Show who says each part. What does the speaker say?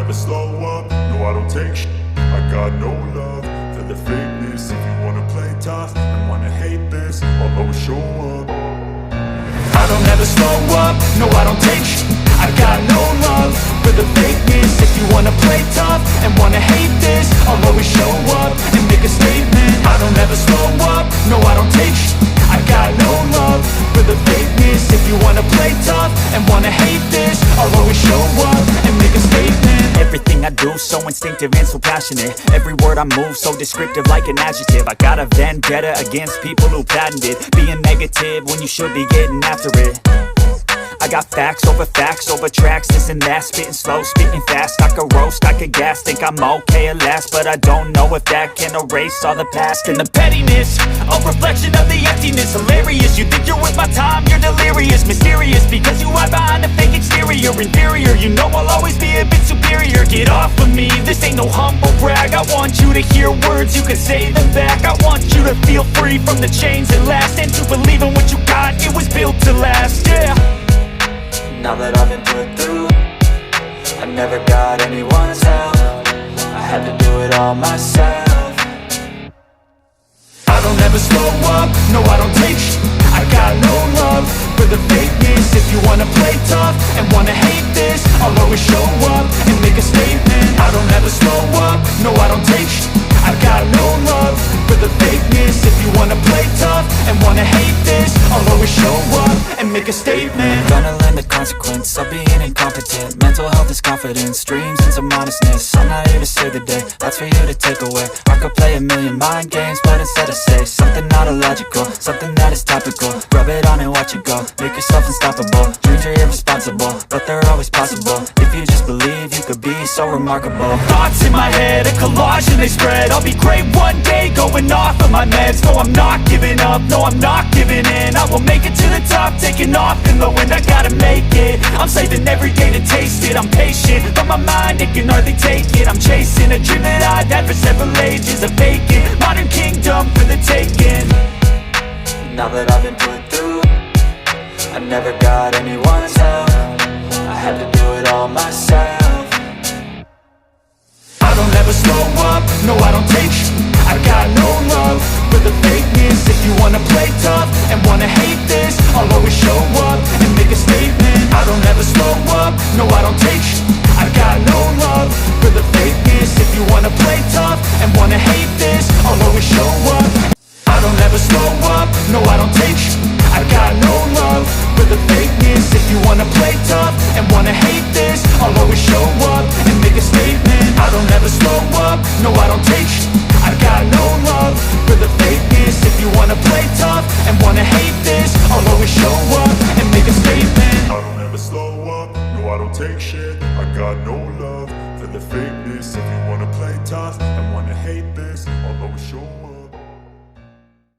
Speaker 1: ever slow up, no I don't take shit. I got no love for the fakeness. If you wanna play tough and wanna hate this, I'll always show up. I don't ever slow up, no I don't take shit. I got no love for the fakeness. If you wanna play tough and wanna hate this, I'll always show up and make a statement. I don't ever slow up, no I don't take shit. I got no love for the fakeness. If you wanna play tough and wanna hate this, I'll always show up and make a statement.
Speaker 2: Everything I do so instinctive and so passionate. Every word I move so descriptive like an adjective. I got a vendetta against people who patented being negative when you should be getting after it. I got facts over tracks, this and that. Spitting slow, spitting fast. I could roast, I could gas. Think I'm okay at last, but I don't know if that can erase all the past. And the pettiness, a reflection of the emptiness. Hilarious, you think you're worth my time, you're delirious. Mysterious, because you hide behind a fake exterior. Inferior, you know I'll always be a bit superior. Get off of me, this ain't no humble brag. I want you to hear words, you can say them back. I want you to feel free from the chains that last, and to believe in what you got, it was built to last, yeah.
Speaker 3: Now that I've been put through, I never got anyone's help. I had to do it all myself.
Speaker 1: I don't ever slow up, no I don't take shit. I got no love for the fakeness. If you wanna play tough and wanna hate this, I'll always show up and make a statement. I don't ever slow up, no I don't take shit. I got no love for the fakeness. If you wanna play tough and wanna hate this, I'll always show up and make a statement.
Speaker 3: Gonna learn the consequence of being incompetent. Mental health is confidence, dreams and some honestness. I'm not here to save the day, that's for you to take away. I could play a million mind games, but instead I say something not illogical, something that is topical. Rub it on and watch it go, make yourself unstoppable. Dreams are irresponsible, but they're always possible. If you just believe, you could be so remarkable.
Speaker 2: Thoughts in my head, a collage and they spread. I'll be great one day, going off of my meds. No, I'm not giving up, no, I'm not giving in. I will make it to the top, taking off in the wind. I gotta make it, I'm saving every day to taste it. I'm patient, but my mind, it can hardly take it. I'm chasing a dream that I've had for several ages. A vacant, modern kingdom for the taking.
Speaker 3: Now that I've been put through, I never got anyone's help. I had to do it all myself.
Speaker 1: I don't ever slow up, no I don't take shit. I got no love for the fakeness. If you wanna play tough and wanna hate this, I'll always show up and make a statement. I don't ever slow up, no I don't take shit. I got no love for the fakeness. If you wanna play tough and wanna hate this, I'll always show up. I don't ever slow up, no I don't take shit. I got no love for the fakeness. If you wanna play tough and wanna hate this, I'll always show up and make a statement. I don't ever slow up, no I don't take shit. I got no love for the fakeness. If you wanna play tough and wanna hate this, I'll always show up and make a statement. I don't ever slow up, no I don't take shit. I got no love for the fakeness. If you wanna play tough and wanna hate this, I'll always show up.